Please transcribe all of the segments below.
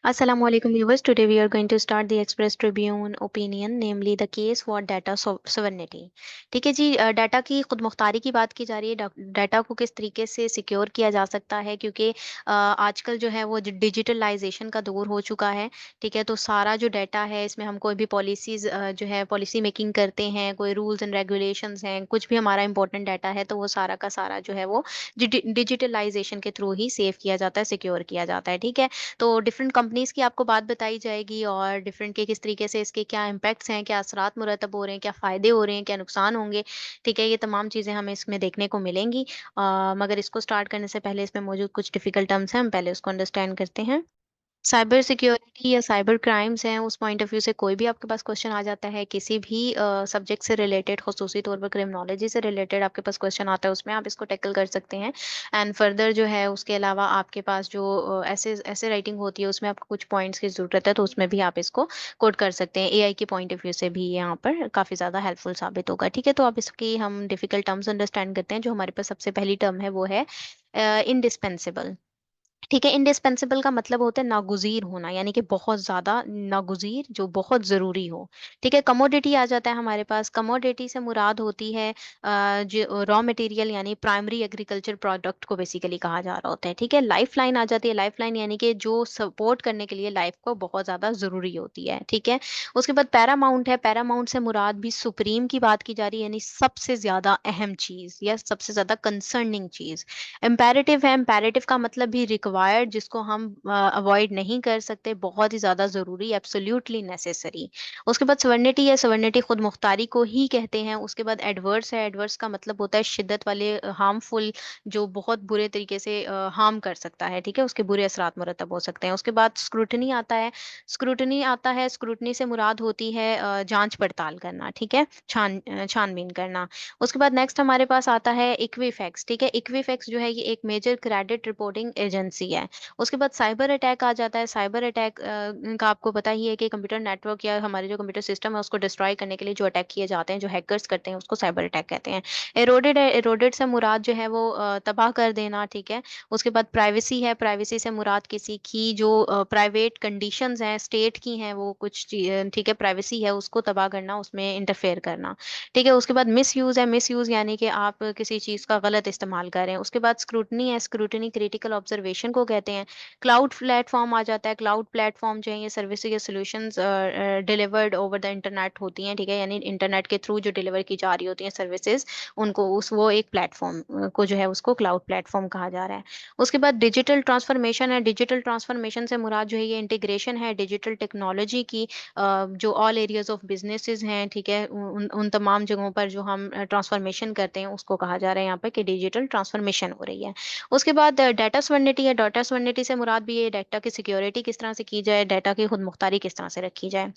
Assalamualaikum viewers. Today we are going to start the Express Tribune opinion, namely the case for data sovereignty. ठीक है जी, data की खुद मुख्तारी की बात की जा रही है। डाटा को किस तरीके से सिक्योर किया जा सकता है, क्योंकि आजकल जो है वो डिजिटलाइजेशन का दौर हो चुका है। ठीक है, तो सारा जो डाटा है इसमें हम कोई भी पॉलिसीज जो है पॉलिसी मेकिंग करते हैं, कोई रूल्स एंड रेगुलेशंस हैं, कुछ भी हमारा इंपॉर्टेंट डाटा है तो वो सारा का सारा जो है वो डिजिटलाइजेशन के थ्रू ही सेव किया जाता है, सिक्योर किया जाता है। ठीक है, तो डिफरेंट कंपनीज की आपको बात बताई जाएगी और डिफरेंट के किस तरीके से इसके क्या इम्पैक्ट्स हैं, क्या असरात मुरतब हो रहे हैं, क्या फ़ायदे हो रहे हैं, क्या नुकसान होंगे। ठीक है, ये तमाम चीज़ें हमें इसमें देखने को मिलेंगी। मगर इसको स्टार्ट करने से पहले इसमें मौजूद कुछ डिफिकल्ट टर्म्स हैं, हम पहले उसको अंडरस्टैंड करते हैं। साइबर सिक्योरिटी या साइबर क्राइम्स हैं, उस पॉइंट ऑफ व्यू से कोई भी आपके पास क्वेश्चन आ जाता है, किसी भी सब्जेक्ट से रिलेटेड, खसूसी तौर पर क्रिमिनोलॉजी से रिलेटेड आपके पास क्वेश्चन आता है, उसमें आप इसको टैकल कर सकते हैं। एंड फर्दर जो है उसके अलावा आपके पास जो ऐसे ऐसे राइटिंग होती है उसमें आपको कुछ पॉइंट्स की ज़रूरत है, तो उसमें भी आप इसको कोट कर सकते हैं। एआई के पॉइंट ऑफ व्यू से भी यहाँ पर काफ़ी ज़्यादा हेल्पफुल साबित होगा। ठीक है, तो अब इसकी हम डिफिकल्ट टर्म्स अंडरस्टैंड करते हैं। जो हमारे पास सबसे पहली टर्म है वो है इंडिस्पेंसिबल। ठीक है, इंडिस्पेंसिबल का मतलब होता है नागुज़ीर होना, यानी कि बहुत ज़्यादा नागुज़ीर, जो बहुत ज़रूरी हो। ठीक है, कमोडिटी आ जाता है हमारे पास। कमोडिटी से मुराद होती है जो रॉ मटेरियल यानी प्राइमरी एग्रीकल्चर प्रोडक्ट को बेसिकली कहा जा रहा होता है। ठीक है, लाइफ़लाइन आ जाती है। लाइफ़लाइन यानी कि जो सपोर्ट करने के लिए लाइफ़ को बहुत ज़्यादा ज़रूरी होती है। ठीक है, उसके बाद पैरामाउंट है। पैरामाउंट से मुराद भी सुप्रीम की बात की जा रही है, यानी सबसे ज़्यादा अहम चीज़ या सबसे ज़्यादा कंसर्निंग चीज़। इम्पेरेटिव है। इम्पेरेटिव का मतलब भी रिक्वायर्ड, जिसको हम अवॉइड नहीं कर सकते, बहुत ही ज़्यादा ज़रूरी, एब्सोल्युटली नेसेसरी। उसके बाद सवर्निटी है। सवर्निटी खुद मुख्तारी को ही कहते हैं। उसके बाद एडवर्स है। एडवर्स का मतलब होता है शिद्दत वाले, हार्मफुल, जो बहुत बुरे तरीके से हार्म कर सकता है। ठीक है, उसके बुरे असरात मुरतब हो सकते हैं। उसके बाद स्क्रूटनी आता है। स्क्रूटनी आता है, स्क्रूटनी से मुराद होती है जांच पड़ताल करना। ठीक है, छानबीन करना। उसके बाद नेक्स्ट हमारे पास आता है इक्विफैक्स। ठीक है, इक्विफैक्स जो है ये एक मेजर क्रेडिट रिपोर्टिंग एजेंसी है। उसके बाद साइबर अटैक आ जाता है। साइबर अटैक का आपको पता ही है कि कंप्यूटर नेटवर्क या हमारे जो कंप्यूटर सिस्टम है उसको डिस्ट्रॉय करने के लिए जो अटैक किए जाते हैं, जो हैकर्स करते हैं, उसको साइबर अटैक कहते हैं। एरोडेड है। एरोडेड से मुराद जो है वो तबाह कर देना। ठीक है, उसके बाद प्राइवेसी है। प्राइवेसी से मुराद किसी की जो प्राइवेट कंडीशंस हैं, स्टेट की हैं, वो कुछ ठीक है, प्राइवेसी है, उसको तबाह करना, उसमें इंटरफेयर करना। ठीक है, उसके बाद मिसयूज़ है। मिसयूज़ यानी कि आप किसी चीज़ का गलत इस्तेमाल कर रहे हैं। उसके बाद स्क्रूटनी है। स्क्रूटनी क्रिटिकल ऑब्जर्वेशन को कहते हैं। क्लाउड प्लेटफ़ॉर्म आ जाता है। क्लाउड प्लेटफ़ॉर्म जो है ये सर्विसेज या solutions delivered over the internet होती हैं। ठीक है, यानी इंटरनेट के थ्रू जो डिलीवर की जा रही होती हैं सर्विसेज, उनको उस वो एक प्लेटफ़ॉर्म को जो है उसको क्लाउड प्लेटफ़ॉर्म कहा जा रहा है। उसके बाद डिजिटल ट्रांसफ़ॉर्मेशन है। डिजिटल ट्रांसफ़ॉर्मेशन से मुराद जो है ये इंटीग्रेशन है डिजिटल टेक्नोलॉजी की, जो ऑल एरियाज़ ऑफ बिज़नेसेस हैं। ठीक है, उन उन तमाम जगहों पर जो हम ट्रांसफ़ॉर्मेशन करते हैं उसको कहा जा रहा है यहाँ पे कि डिजिटल ट्रांसफ़ॉर्मेशन हो रही है। उसके बाद डाटा सॉवरेनिटी है। डाटा सॉवरेनिटी से मुराद भी ये डाटा की सिक्योरिटी किस तरह से की जाए, डाटा की खुद मुख्तारी किस तरह से रखी जाए।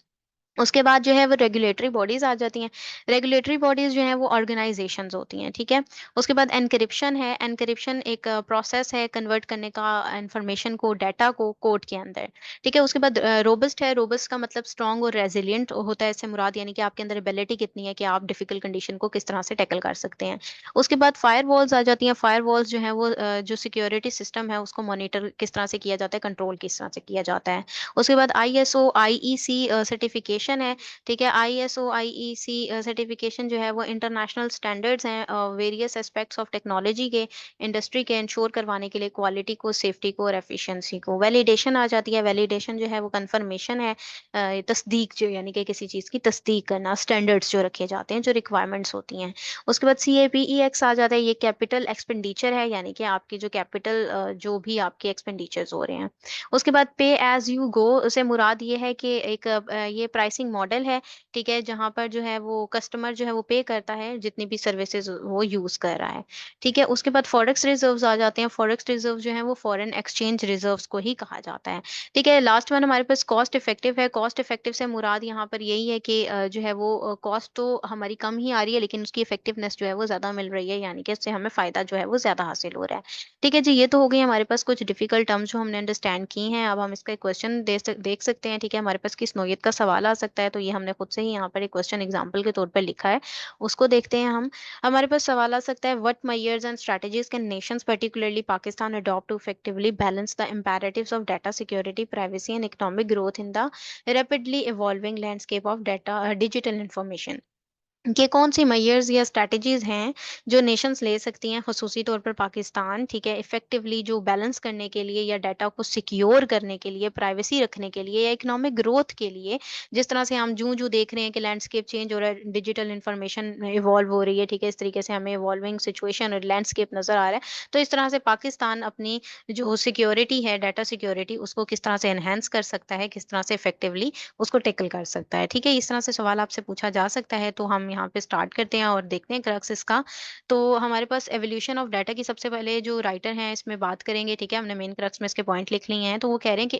उसके बाद जो है वो रेगुलेटरी बॉडीज़ आ जाती हैं। रेगुलेटरी बॉडीज़ जो हैं वो ऑर्गेनाइज़ेशंस होती हैं। ठीक है? उसके बाद एन्क्रिप्शन है। एन्क्रिप्शन एक प्रोसेस है कन्वर्ट करने का इन्फॉर्मेशन को, डाटा को कोड के अंदर। ठीक है? उसके बाद रोबस्ट है। रोबस्ट का मतलब स्ट्रॉन्ग और रेज़िलिएंट होता है, इससे मुराद यानी कि आपके अंदर एबिलिटी कितनी है कि आप डिफ़िकल्ट कंडीशन को किस तरह से टैकल कर सकते हैं। उसके बाद फायरवॉल्स आ जाती हैं। फायरवॉल्स जो हैं वो जो सिक्योरिटी सिस्टम है उसको मॉनिटर किस तरह से किया जाता है, कंट्रोल किस तरह से किया जाता है। उसके बाद आईएसओ, आईईसी सर्टिफिकेशन है। ठीक है, आईएसओ, आईईसी सर्टिफिकेशन जो है वो इंटरनेशनल स्टैंडर्ड्स हैं वेरियस एस्पेक्ट्स ऑफ टेक्नोलॉजी के, इंडस्ट्री के इंश्योर करवाने के लिए क्वालिटी को, सेफ्टी को और एफिशिएंसी को। वैलिडेशन आ जाती है। वैलिडेशन जो है वो कंफर्मेशन है, तस्दीक, जो यानी कि किसी चीज़ की तस्दीक करना, स्टैंडर्ड्स जो रखे जाते हैं, जो रिक्वायरमेंट्स होती हैं। उसके बाद सीएपीईएक्स आ जाता है। ये कैपिटल एक्सपेंडिचर है, यानी कि आपकी जो कैपिटल जो भी आपके एक्सपेंडिचर्स हो रहे हैं। उसके बाद पे एज़ यू गो से मुराद ये है कि एक ये प्राइसिंग मॉडल है। ठीक है, जहाँ पर जो है वो कस्टमर जो है वो पे करता है जितनी भी सर्विसेज वो यूज़ कर रहा है। ठीक है, उसके बाद फॉरेक्स रिजर्व्स आ जाते हैं। फॉरेक्स रिजर्व जो है वो फॉरेन एक्सचेंज रिजर्व्स को ही कहा जाता है। ठीक है, लास्ट वन हमारे पास कॉस्ट इफेक्टिव है। कॉस्ट इफेक्टिव से मुराद यहाँ पर यही है कि जो है वो कॉस्ट तो हमारी कम ही आ रही है, लेकिन उसकी इफेक्टिवनेस जो है वो ज़्यादा मिल रही है, यानी कि इससे हमें फ़ायदा जो है वो ज़्यादा हासिल हो रहा है। ठीक है जी, ये तो हो गई हमारे पास कुछ डिफिकल्ट टर्म्स जो हमने अंडरस्टैंड की हैं। अब हम इसका एक क्वेश्चन देख सकते हैं। ठीक है, हमारे पास किस नौयत का सवाल आ सकता है? तो ये हमने खुद से ही यहाँ पर एक क्वेश्चन एग्जाम्पल के तौर पर लिखा है, उसको देखते हैं हम। हमारे पास सवाल आ सकता है, what measures and strategies can nations particularly Pakistan adopt to effectively balance the imperatives of data security, privacy and economic growth in the rapidly evolving landscape of data digital information। ये कौन सी मेजर्स या स्ट्रैटेजीज हैं जो Nations ले सकती हैं, खसूसी तौर पर पाकिस्तान, ठीक है, इफेक्टिवली जो बैलेंस करने के लिए या डाटा को सिक्योर करने के लिए, प्राइवेसी रखने के लिए या इकोनॉमिक ग्रोथ के लिए। जिस तरह से हम जूं जूं देख रहे हैं कि लैंडस्केप चेंज हो रहा है, डिजिटल इंफॉर्मेशन इवॉल्व हो रही है, ठीक है, इस तरीके से हमें इवॉल्विंग सिचुएशन और लैंडस्केप नजर आ रहा है। तो इस तरह से पाकिस्तान अपनी जो सिक्योरिटी है, डाटा सिक्योरिटी, उसको किस तरह से एनहेंस कर सकता है, किस तरह से इफेक्टिवली उसको टेकल कर सकता है, ठीक है। इस तरह से सवाल आपसे पूछा जा सकता है। तो हम यहाँ पे स्टार्ट करते हैं और देखते हैं क्रक्स इसका। तो हमारे पास एवोल्यूशन ऑफ डाटा की सबसे पहले जो राइटर हैं इसमें बात करेंगे, ठीक है। हमने मेन क्रक्स में इसके पॉइंट लिख लिए हैं। तो वो कह रहे हैं कि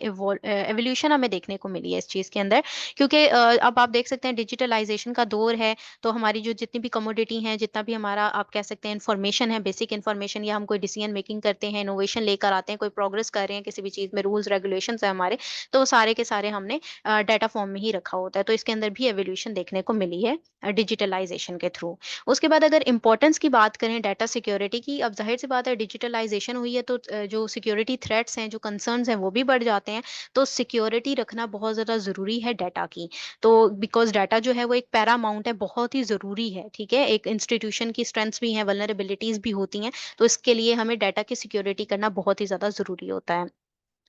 एवोल्यूशन हमें देखने को मिली है इस चीज के अंदर, क्योंकि अब आप देख सकते हैं डिजिटलाइजेशन का दौर है। तो हमारी जो जितनी भी कमोडिटी हैं, जितना भी हमारा आप कह सकते हैं इन्फॉर्मेशन है, बेसिक इन्फॉर्मेशन, या हम कोई डिसीजन मेकिंग करते हैं, इनोवेशन लेकर आते हैं, कोई प्रोग्रेस कर रहे हैं किसी भी चीज में, रूल्स रेगुलेशंस है हमारे, तो वो सारे के सारे हमने डाटा फॉर्म में ही रखा होता है। तो इसके अंदर भी एवोल्यूशन देखने को मिली है डिजिटलाइजेशन के थ्रू। उसके बाद अगर इंपॉर्टेंस की बात करें डाटा सिक्योरिटी की, अब जाहिर सी बात है डिजिटलाइजेशन हुई है तो जो सिक्योरिटी थ्रेट्स हैं, जो कंसर्न्स हैं, वो भी बढ़ जाते हैं। तो सिक्योरिटी रखना बहुत ज़्यादा ज़रूरी है डाटा की। तो बिकॉज डाटा जो है वो एक पैरामाउंट है, बहुत ही ज़रूरी है, ठीक है। एक इंस्टीट्यूशन की स्ट्रेंथ्स भी हैं, वल्नरेबिलिटीज़ भी होती हैं। तो इसके लिए हमें डाटा की सिक्योरिटी करना बहुत ही ज़्यादा ज़रूरी होता है।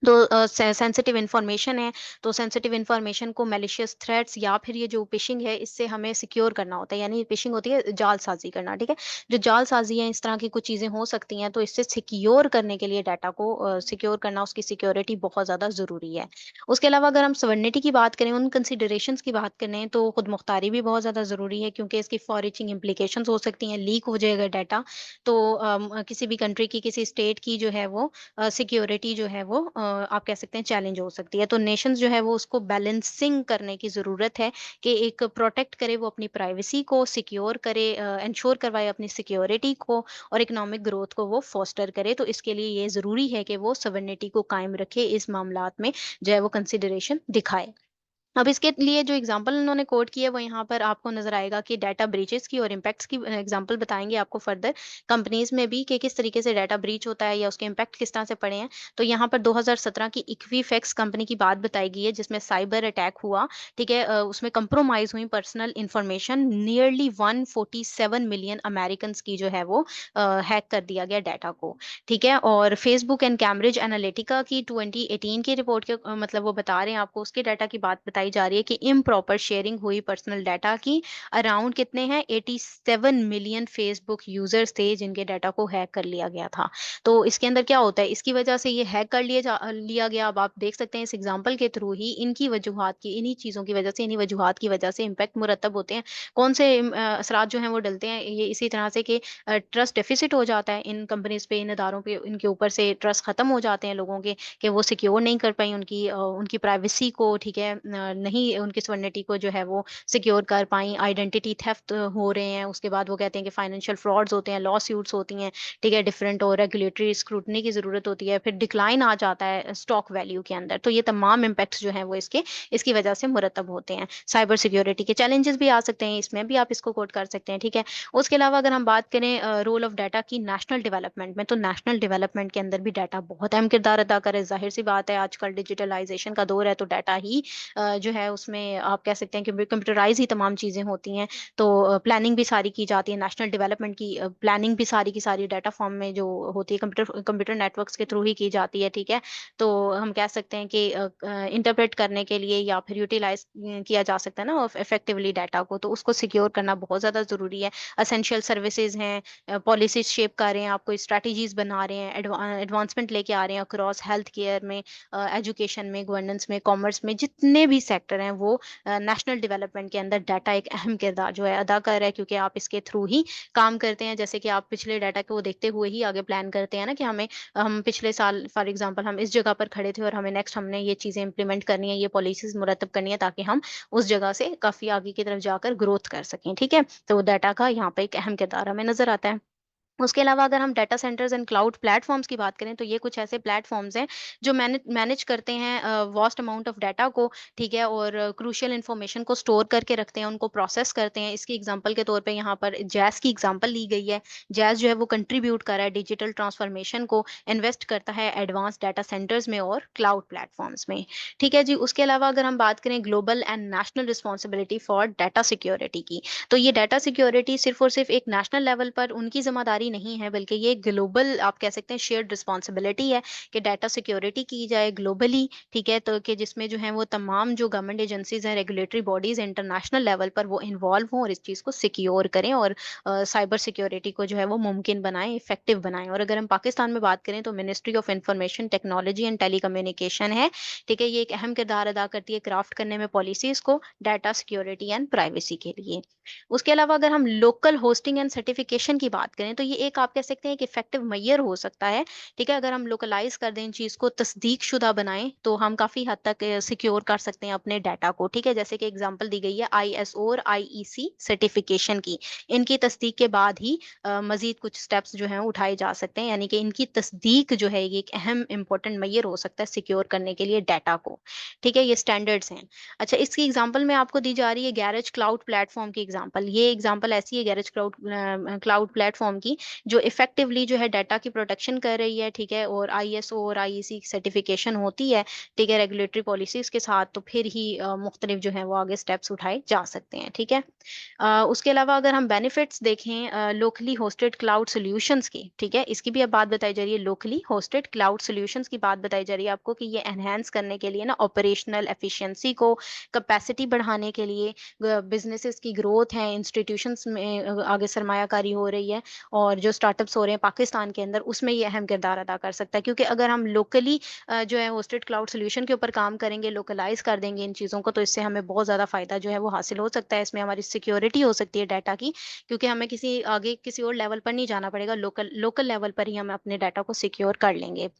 तो सेंसिटिव इंफॉर्मेशन है, तो सेंसिटिव इंफॉर्मेशन को मैलिशियस थ्रेट्स या फिर ये जो फिशिंग है, इससे हमें सिक्योर करना होता है। यानी फिशिंग होती है जालसाजी करना, ठीक है। जो जालसाजी है, इस तरह की कुछ चीजें हो सकती हैं। तो इससे सिक्योर करने के लिए डाटा को सिक्योर करना, उसकी सिक्योरिटी बहुत ज्यादा जरूरी है। उसके अलावा अगर हम सवर्निटी की बात करें, उन कंसिडरेशंस की बात करें, तो खुद मुख्तारी भी बहुत ज्यादा जरूरी है, क्योंकि इसकी फॉर रीचिंग इम्प्लीकेशंस हो सकती हैं, लीक हो जाएगा डाटा। तो किसी भी कंट्री की, किसी स्टेट की जो है वो सिक्योरिटी जो है वो आप कह सकते हैं चैलेंज हो सकती है। तो नेशंस जो है वो उसको बैलेंसिंग करने की ज़रूरत है, कि एक प्रोटेक्ट करे वो अपनी प्राइवेसी को, सिक्योर करे, इंश्योर करवाए अपनी सिक्योरिटी को, और इकोनॉमिक ग्रोथ को वो फोस्टर करे। तो इसके लिए ये ज़रूरी है कि वो सवर्निटी को कायम रखे, इस मामलात में जो है वो कंसिडरेशन दिखाए। अब इसके लिए जो एग्जांपल उन्होंने कोट किया है वो यहाँ पर आपको नजर आएगा, कि डाटा ब्रीचेस की और इम्पैक्ट्स की एग्जांपल बताएंगे आपको फर्दर कंपनीज में भी, कि किस तरीके से डाटा ब्रीच होता है या उसके इम्पैक्ट किस तरह से पड़े हैं। तो यहाँ पर 2017 की इक्विफैक्स कंपनी की बात बताई गई है, जिसमें साइबर अटैक हुआ, ठीक है। उसमें कंप्रोमाइज हुई personal information, nearly 147 million American की जो है वो हैक कर दिया गया डाटा को, ठीक है। और फेसबुक एंड कैम्ब्रिज एनालिटिका की 2018 की रिपोर्ट के मतलब वो बता रहे हैं आपको, उसके डाटा की बात बताई जा रही है, कि इम्प्रॉपर शेयरिंग हुई पर्सनल डाटा की। अराउंड कितने हैं, 87 मिलियन फेसबुक यूजर्स थे जिनके डाटा को हैक कर लिया गया था। तो इसके अंदर क्या होता है, इसकी वजह से ये हैक कर लिया गया। अब आप देख सकते हैं इस एग्जाम्पल के थ्रू ही, इनकी वजूहात की, इन्हीं चीजों की वजह से, इन्हीं वजूहात की वजह से इम्पैक्ट मुरतब होते हैं। कौन से असरात जो हैं वो डलते हैं, ये इसी तरह से कि ट्रस्ट डेफिसिट हो जाता है इन कंपनीज पे, इन इदारों पे, इनके ऊपर से ट्रस्ट खत्म हो जाते हैं लोगों के, कि वो सिक्योर नहीं कर पाई उनकी प्राइवेसी को, ठीक है, नहीं उनकी सवर्निटी को जो है वो सिक्योर कर पाई, आइडेंटिटी थेफ्ट हो रहे हैं। उसके बाद वो कहते हैं कि फाइनेंशियल फ्रॉड्स होते हैं, लॉ सूट्स होती हैं, ठीक है, डिफरेंट और रेगुलेटरी स्क्रूटनी की जरूरत होती है, फिर डिक्लाइन आ जाता है स्टॉक वैल्यू के अंदर। तो ये तमाम इम्पैक्ट्स जो है वो इसकी वजह से मुरतब होते हैं। साइबर सिक्योरिटी के चैलेंजेस भी आ सकते हैं, इसमें भी आप इसको कोट कर सकते हैं, ठीक है। उसके अलावा अगर हम बात करें रोल ऑफ डाटा की नेशनल डेवलपमेंट में, तो नेशनल डेवलपमेंट के अंदर भी डाटा बहुत अहम किरदार अदा करे। जाहिर सी बात है, आजकल डिजिटलाइजेशन का दौर है, तो डाटा ही जो है उसमें आप कह सकते हैं कि कंप्यूटराइज ही तमाम चीज़ें होती हैं। तो प्लानिंग भी सारी की जाती है, नेशनल डेवलपमेंट की प्लानिंग भी सारी की सारी डाटा फॉर्म में जो होती है, कंप्यूटर नेटवर्क्स के थ्रू ही की जाती है, ठीक है। तो हम कह सकते हैं कि इंटरप्रेट करने के लिए या फिर यूटिलाइज किया जा सकता है ना इफेक्टिवली डाटा को, तो उसको सिक्योर करना बहुत ज़्यादा ज़रूरी है। असेंशियल सर्विसेज हैं, पॉलिसीज शेप कर रहे हैं, आपको स्ट्रैटेजीज बना रहे हैं, एडवांसमेंट लेके आ रहे हैं अक्रॉस हेल्थ केयर में, एजुकेशन में, गवर्नेंस में, कॉमर्स में, जितने भी सेक्टर हैं वो नेशनल डेवलपमेंट के अंदर डाटा एक अहम किरदार जो है अदा कर रहा है, क्योंकि आप इसके थ्रू ही काम करते हैं। जैसे कि आप पिछले डाटा को देखते हुए ही आगे प्लान करते हैं ना, कि हम पिछले साल फॉर एग्जांपल हम इस जगह पर खड़े थे और हमें नेक्स्ट हमने ये चीज़ें इंप्लीमेंट करनी है, ये पॉलिसीज मुरतब करनी है, ताकि हम उस जगह से काफ़ी आगे की तरफ जाकर ग्रोथ कर सकें, ठीक है। तो डाटा का यहाँ पे एक अहम किरदार हमें नजर आता है। उसके अलावा अगर हम data centres and cloud platforms की बात करें, तो ये कुछ ऐसे प्लेटफॉर्म्स हैं जो मैनेज मैनेज करते हैं वास्ट अमाउंट ऑफ डाटा को, ठीक है, और क्रूशियल इन्फॉर्मेशन को स्टोर करके रखते हैं, उनको प्रोसेस करते हैं। इसकी एग्जांपल के तौर पे यहाँ पर जैस की एग्जांपल ली गई है। जैस जो है वो कंट्रीब्यूट कर रहा है डिजिटल ट्रांसफॉर्मेशन को, इन्वेस्ट करता है एडवांस डाटा सेंटर्स में और क्लाउड प्लेटफॉर्म्स में, ठीक है जी। उसके अलावा अगर हम बात करें global and national responsibility for data security की, तो ये डाटा सिक्योरिटी सिर्फ और सिर्फ एक नेशनल लेवल पर उनकी जिम्मेदारी नहीं है, बल्कि ये ग्लोबल आप कह सकते हैं शेयर्ड रिस्पॉन्सिबिलिटी है कि डाटा सिक्योरिटी की जाए ग्लोबली, ठीक है। तो कि जिसमें जो है वो तमाम जो गवर्नमेंट एजेंसीज हैं, रेगुलेटरी बॉडीज इंटरनेशनल लेवल पर वो इन्वॉल्व हों और इस चीज़ को सिक्योर करें और साइबर सिक्योरिटी को जो है वो मुमकिन बनाएं, इफेक्टिव बनाएं। और अगर हम पाकिस्तान में बात करें तो ministry of information technology and telecommunication है, ठीक है। ये एक अहम किरदार अदा करती है क्राफ्ट करने में पॉलिसीज को डाटा सिक्योरिटी एंड प्राइवेसी के लिए। उसके अलावा अगर हम लोकल होस्टिंग एंड सर्टिफिकेशन की बात करें, तो ये एक आप कह सकते हैं कि इफेक्टिव मैयर हो सकता है, ठीक है। अगर हम लोकलाइज कर दें इन चीज को, तस्दीक शुदा बनाएं, तो हम काफी हद तक सिक्योर कर सकते हैं अपने डाटा को, ठीक है। जैसे कि एग्जांपल दी गई है आईएसओ और आईईसी सर्टिफिकेशन की। इनकी तस्दीक के बाद ही मजीद कुछ स्टेप्स जो हैं उठाए जा सकते हैं, यानी कि इनकी तस्दीक जो है ये एक अहम इंपॉर्टेंट मैयर हो सकता है सिक्योर करने के लिए डाटा को, ठीक है। ये स्टैंडर्ड्स हैं। अच्छा, इसकी एग्जांपल में आपको दी जा रही है गैरेज क्लाउड प्लेटफॉर्म की एग्जांपल। ये एग्जांपल ऐसी है गैरेज क्लाउड प्लेटफॉर्म की, जो इफेक्टिवली जो है डाटा की प्रोटेक्शन कर रही है, ठीक है, और आईएसओ और आईईसी सर्टिफिकेशन होती है, ठीक है, रेगुलेटरी पॉलिसीज के साथ, तो फिर ही मुख्तलिफ जो है वो आगे स्टेप्स उठाए जा सकते हैं, ठीक है। उसके अलावा अगर हम बेनिफिट्स देखें लोकली होस्टेड क्लाउड सॉल्यूशंस की, ठीक है, इसकी भी अब बात बताई जा रही है। लोकली होस्टेड क्लाउड सॉल्यूशंस की बात बताई जा रही है आपको कि ये एनहेंस करने के लिए ना ऑपरेशनल एफिशिएंसी को, कैपेसिटी बढ़ाने के लिए, बिजनेसेस की ग्रोथ है, इंस्टीट्यूशंस में आगे सरमायाकारी हो रही है, और जो स्टार्टअप्स हो रहे हैं पाकिस्तान के अंदर, उसमें ये अहम किरदार अदा कर सकता है। क्योंकि अगर हम लोकली जो है होस्टेड क्लाउड सॉल्यूशन के ऊपर काम करेंगे, लोकलाइज कर देंगे इन चीज़ों को, तो इससे हमें बहुत ज़्यादा फायदा जो है वो हासिल हो सकता है। इसमें हमारी सिक्योरिटी हो सकती है डाटा की, क्योंकि हमें किसी आगे किसी और लेवल पर नहीं जाना पड़ेगा, लोकल लोकल लेवल पर ही हम अपने डाटा को सिक्योर कर लेंगे,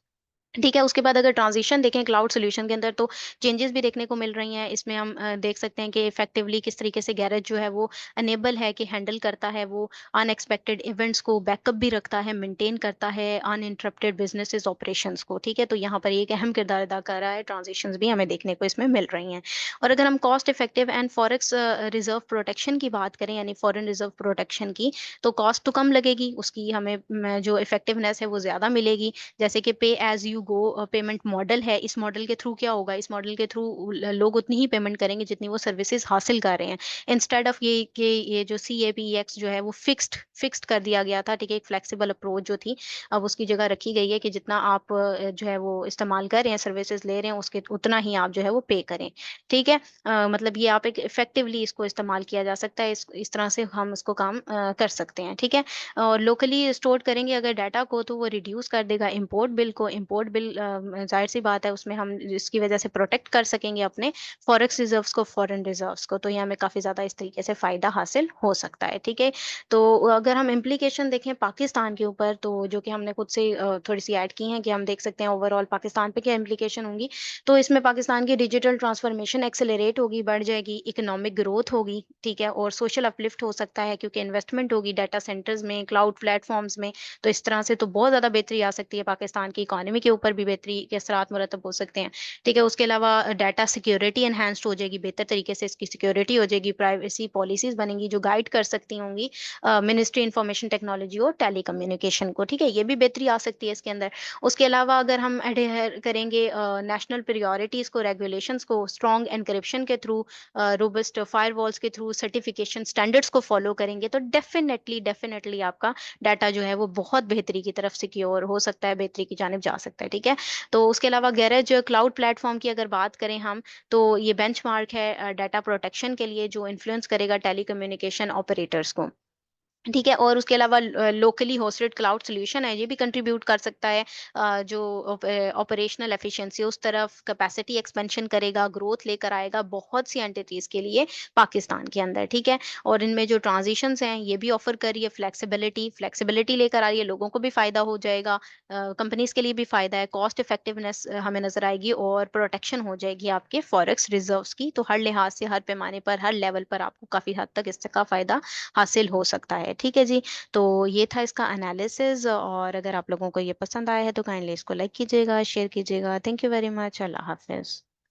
ठीक है। उसके बाद अगर ट्रांजिशन देखें क्लाउड सॉल्यूशन के अंदर, तो चेंजेस भी देखने को मिल रही हैं। इसमें हम देख सकते हैं कि इफेक्टिवली किस तरीके से गैरेज जो है वो अनेबल है कि हैंडल करता है वो अनएक्सपेक्टेड इवेंट्स को, बैकअप भी रखता है, मेंटेन करता है अनइंटरप्टेड बिजनेसेस ऑपरेशंस को, ठीक है। तो यहाँ पर ये एक अहम किरदार अदा कर रहा है, ट्रांजिशंस भी हमें देखने को इसमें मिल रही हैं। और अगर हम cost effective and forex reserve protection की बात करें, यानी फॉरेन रिजर्व प्रोटेक्शन की, तो कॉस्ट तो कम लगेगी, उसकी हमें जो इफेक्टिवनेस है वो ज्यादा मिलेगी। जैसे कि pay as you go payment model है, इस मॉडल के थ्रू क्या होगा, इस मॉडल के थ्रू लोग उतनी ही पेमेंट करेंगे जितनी वो सर्विसेज हासिल कर रहे हैं, इंस्टेड ऑफ ये कि ये जो CAPEX जो है वो फिक्स्ड कर दिया गया था, ठीक है। एक फ्लेक्सिबल अप्रोच जो थी, अब उसकी जगह रखी गई है कि जितना आप जो है वो इस्तेमाल कर रहे हैं, सर्विसेज ले रहे हैं, उसके उतना ही आप जो है वो पे करें, ठीक है। मतलब ये आप एक इफेक्टिवली इसको इस्तेमाल किया जा सकता है, इस तरह से हम इसको काम कर सकते हैं, ठीक है। और लोकली स्टोर करेंगे अगर डाटा को, तो वो रिड्यूस कर देगा इंपोर्ट बिल को। इंपोर्ट बिल जाहिर सी बात है, उसमें हम इसकी वजह से प्रोटेक्ट कर सकेंगे अपने फॉरेक्स रिजर्व्स को, फॉरेन रिजर्व्स को, तो ये हमें काफी ज्यादा इस तरीके से फायदा हासिल हो सकता है, ठीक है। तो अगर हम इम्प्लीकेशन देखें पाकिस्तान के ऊपर, तो जो कि हमने खुद से थोड़ी सी ऐड की हैं कि हम देख सकते हैं ओवरऑल पाकिस्तान पे क्या इम्प्लीकेशन होंगी, तो इसमें पाकिस्तान की डिजिटल ट्रांसफॉर्मेशन एक्सेलरेट होगी, बढ़ जाएगी, इकोनॉमिक ग्रोथ होगी, ठीक है, और सोशल अपलिफ्ट हो सकता है क्योंकि इन्वेस्टमेंट होगी डाटा सेंटर्स में, क्लाउड प्लेटफॉर्म्स में। तो इस तरह से तो बहुत ज़्यादा बेहतरी आ सकती है, पाकिस्तान की इकोनॉमी के ऊपर भी बेहतरी के असरात मुरतब हो सकते हैं, ठीक है। उसके अलावा डाटा सिक्योरिटी एनहांस्ड हो जाएगी, बेहतर तरीके से इसकी सिक्योरिटी हो जाएगी, प्राइवेसी पॉलिसीज बनेंगी जो गाइड कर सकती होंगी मिनिस्ट्री इंफॉर्मेशन टेक्नोलॉजी और टेली कम्युनिकेशन को, ठीक है। ये भी बेहतरी आ सकती है इसके अंदर। उसके अलावा अगर हम एडेयर करेंगे नेशनल प्रायोरिटीज़ को, रेगुलेशंस को, स्ट्रॉन्ग एनक्रिप्शन के थ्रू, रोबस्ट फायरवॉल्स के थ्रू, सर्टिफिकेशन स्टैंडर्ड्स को फॉलो करेंगे, तो डेफिनेटली डेफिनेटली आपका डाटा जो है वो बहुत बेहतरी की तरफ सिक्योर हो सकता है, बेहतरी की जानिब जा सकता है, ठीक है। तो उसके अलावा गैरेज क्लाउड प्लेटफॉर्म की अगर बात करें हम, तो ये बेंचमार्क है डाटा प्रोटेक्शन के लिए, जो इन्फ्लुएंस करेगा टेली कम्युनिकेशन ऑपरेटर्स को, ठीक है। और उसके अलावा लोकली होस्टेड क्लाउड सॉल्यूशन है, ये भी कंट्रीब्यूट कर सकता है जो ऑपरेशनल एफिशिएंसी उस तरफ, कैपेसिटी एक्सपेंशन करेगा, ग्रोथ लेकर आएगा बहुत सी एंटिटीज के लिए पाकिस्तान के अंदर, ठीक है। और इनमें जो ट्रांजिशंस हैं ये भी ऑफर कर रही है फ्लेक्सिबिलिटी, फ्लेक्सिबिलिटी लेकर आ रही है, लोगों को भी फायदा हो जाएगा, कंपनीज के लिए भी फायदा है, कॉस्ट इफेक्टिवनेस हमें नजर आएगी, और प्रोटेक्शन हो जाएगी आपके फॉरेक्स रिजर्व्स की। तो हर लिहाज से, हर पैमाने पर, हर लेवल पर आपको काफी हद तक इसका फायदा हासिल हो सकता है, ठीक है जी। तो ये था इसका एनालिसिस, और अगर आप लोगों को ये पसंद आया है तो काइंडली इसको लाइक कीजिएगा, शेयर कीजिएगा। Thank you very much. अल्लाह हाफिज़।